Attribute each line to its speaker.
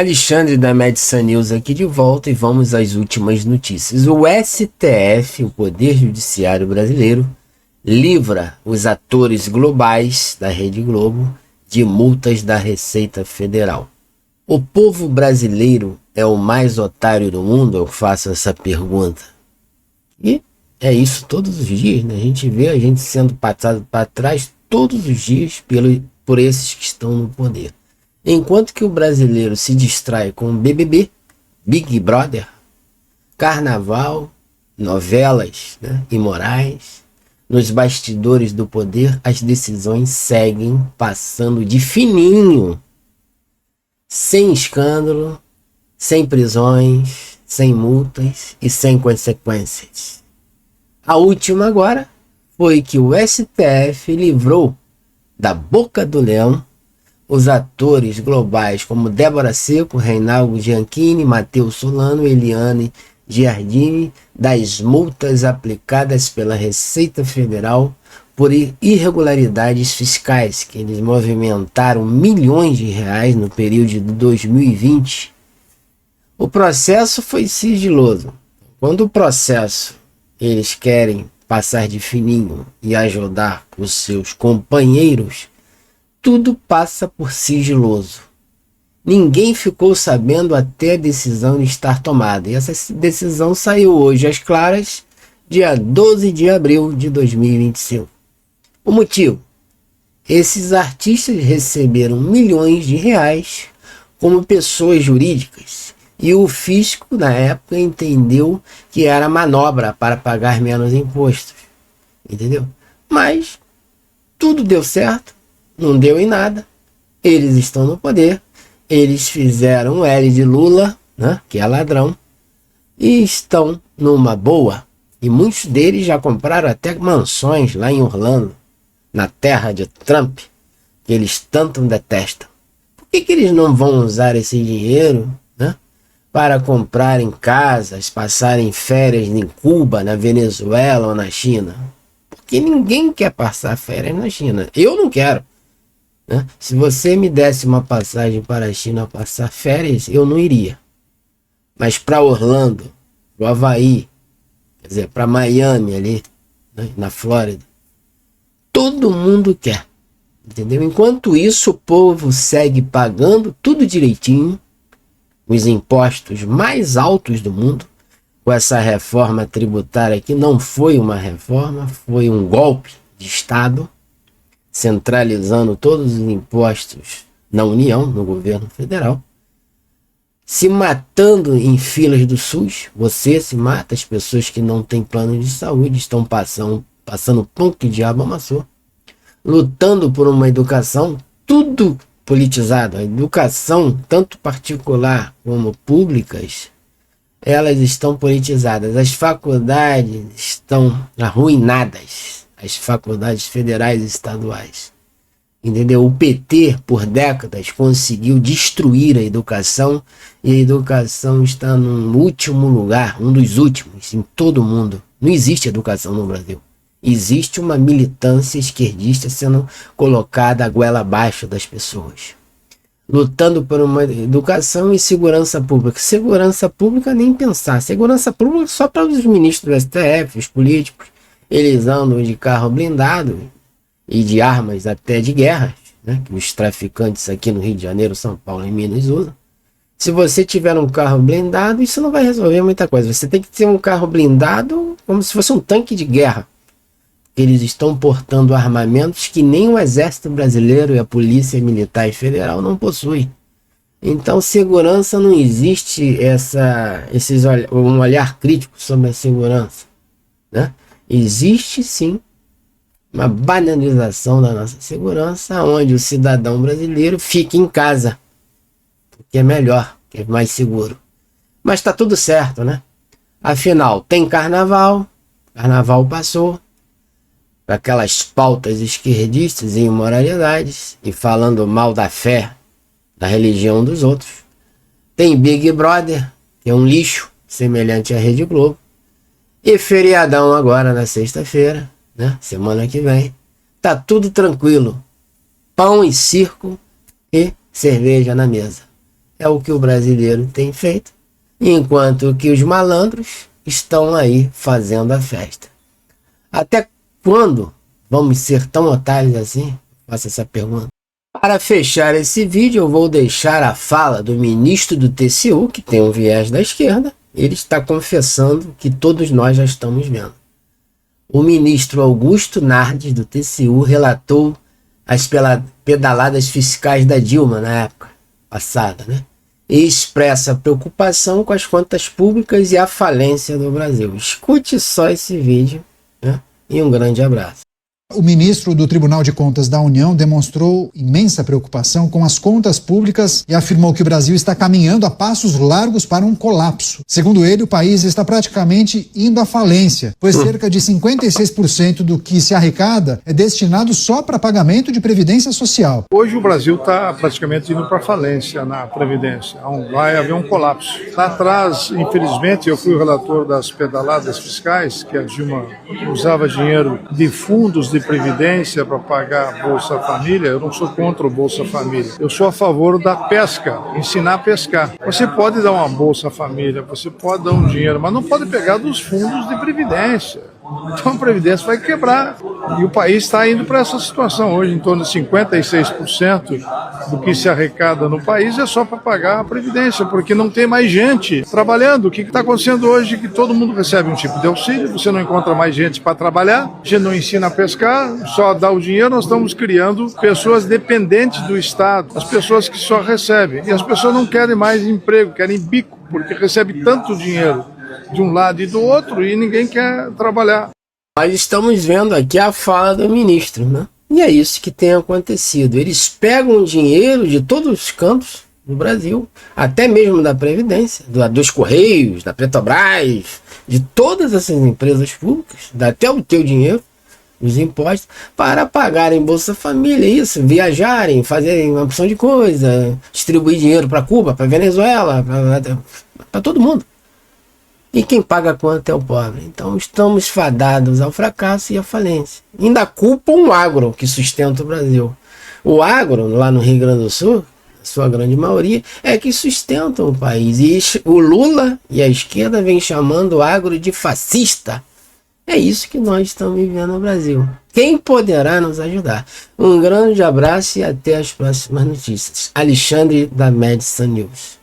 Speaker 1: Alexandre da Medicine News aqui de volta e vamos às últimas notícias. O STF, o Poder Judiciário Brasileiro, livra os atores globais da Rede Globo de multas da Receita Federal. O povo brasileiro é o mais otário do mundo? Eu faço essa pergunta. E é isso todos os dias, né? A gente vê a gente sendo passado para trás todos os dias por esses que estão no poder. Enquanto que o brasileiro se distrai com BBB, Big Brother, carnaval, novelas, né, imorais, nos bastidores do poder, as decisões seguem passando de fininho, sem escândalo, sem prisões, sem multas e sem consequências. A última agora foi que o STF livrou da boca do leão os atores globais como Débora Seco, Reinaldo Gianchini, Matheus Solano, Eliane Giardini das multas aplicadas pela Receita Federal por irregularidades fiscais, que eles movimentaram milhões de reais no período de 2020. O processo foi sigiloso. Quando o processo eles querem passar de fininho e ajudar os seus companheiros, tudo passa por sigiloso. Ninguém ficou sabendo até a decisão estar tomada. E essa decisão saiu hoje às claras, dia 12 de abril de 2025. O motivo? Esses artistas receberam milhões de reais como pessoas jurídicas. E o fisco, na época, entendeu que era manobra para pagar menos impostos. Entendeu? Mas tudo deu certo. Não deu em nada, eles estão no poder, eles fizeram o L de Lula, né, que é ladrão, e estão numa boa. E muitos deles já compraram até mansões lá em Orlando, na terra de Trump, que eles tanto detestam. Por que eles não vão usar esse dinheiro, né, para comprarem casas, passarem férias em Cuba, na Venezuela ou na China? Porque ninguém quer passar férias na China. Eu não quero. Se você me desse uma passagem para a China passar férias, eu não iria. Mas para Orlando, para o Havaí, quer dizer, para Miami ali, né, na Flórida, todo mundo quer. Entendeu? Enquanto isso, o povo segue pagando tudo direitinho, os impostos mais altos do mundo, com essa reforma tributária que não foi uma reforma, foi um golpe de Estado, centralizando todos os impostos na União, no governo federal, se matando em filas do SUS. Você se mata, as pessoas que não têm plano de saúde estão passando pão que o diabo amassou, lutando por uma educação, tudo politizado. A educação, tanto particular como públicas, elas estão politizadas. As faculdades estão arruinadas. As faculdades federais e estaduais. Entendeu? O PT, por décadas, conseguiu destruir a educação e a educação está no último lugar, um dos últimos em todo o mundo. Não existe educação no Brasil. Existe uma militância esquerdista sendo colocada a goela abaixo das pessoas. Lutando por uma educação e segurança pública. Segurança pública nem pensar. Segurança pública só para os ministros do STF, os políticos. Eles andam de carro blindado e de armas até de guerra, né, que os traficantes aqui no Rio de Janeiro, São Paulo e Minas usam. Se você tiver um carro blindado, isso não vai resolver muita coisa. Você tem que ter um carro blindado como se fosse um tanque de guerra. Eles estão portando armamentos que nem o Exército Brasileiro e a Polícia Militar e Federal não possuem. Então, segurança não existe um olhar crítico sobre a segurança, né? Existe sim uma banalização da nossa segurança, onde o cidadão brasileiro fica em casa, porque é melhor, que é mais seguro. Mas está tudo certo, né? Afinal, tem carnaval passou, aquelas pautas esquerdistas e imoralidades, e falando mal da fé, da religião dos outros. Tem Big Brother, que é um lixo, semelhante à Rede Globo. E feriadão agora na sexta-feira, né? Semana que vem. Tá tudo tranquilo. Pão e circo e cerveja na mesa. é o que o brasileiro tem feito, enquanto que os malandros estão aí fazendo a festa. Até quando vamos ser tão otários assim? Faço essa pergunta. Para fechar esse vídeo, eu vou deixar a fala do ministro do TCU, que tem um viés da esquerda. Ele está confessando que todos nós já estamos vendo. O ministro Augusto Nardes, do TCU, relatou as pedaladas fiscais da Dilma na época passada, né? E expressa preocupação com as contas públicas e a falência do Brasil. Escute só esse vídeo, né? E um grande abraço.
Speaker 2: O ministro do Tribunal de Contas da União demonstrou imensa preocupação com as contas públicas e afirmou que o Brasil está caminhando a passos largos para um colapso. Segundo ele, o país está praticamente indo à falência, pois cerca de 56% do que se arrecada é destinado só para pagamento de previdência social.
Speaker 3: Hoje o Brasil está praticamente indo para a falência na previdência. Vai haver um colapso. Lá atrás, infelizmente, eu fui o relator das pedaladas fiscais, que a Dilma usava dinheiro de fundos de previdência para pagar a Bolsa Família. Eu não sou contra o Bolsa Família. Eu sou a favor da pesca, ensinar a pescar. Você pode dar uma Bolsa Família, você pode dar um dinheiro, mas não pode pegar dos fundos de previdência. Então a Previdência vai quebrar. E o país está indo para essa situação hoje. Em torno de 56% do que se arrecada no país é só para pagar a Previdência, porque não tem mais gente trabalhando. O que está acontecendo hoje é que todo mundo recebe um tipo de auxílio, você não encontra mais gente para trabalhar, a gente não ensina a pescar, só dá o dinheiro. Nós estamos criando pessoas dependentes do Estado, as pessoas que só recebem. E as pessoas não querem mais emprego, querem bico, porque recebe tanto dinheiro de um lado e do outro e ninguém quer trabalhar.
Speaker 1: Nós estamos vendo aqui a fala do ministro, né? E é isso que tem acontecido. Eles pegam dinheiro de todos os cantos do Brasil, até mesmo da Previdência, dos Correios, da Petrobras, de todas essas empresas públicas, dá até o teu dinheiro, os impostos, para pagarem Bolsa Família, isso, viajarem, fazerem uma opção de coisa, distribuir dinheiro para Cuba, para Venezuela, para todo mundo. E quem paga a conta é o pobre. Então estamos fadados ao fracasso e à falência. Ainda culpam o agro que sustenta o Brasil. O agro, lá no Rio Grande do Sul, a sua grande maioria, é que sustenta o país. E o Lula e a esquerda vem chamando o agro de fascista. É isso que nós estamos vivendo no Brasil. Quem poderá nos ajudar? Um grande abraço e até as próximas notícias. Alexandre, da Medicine News.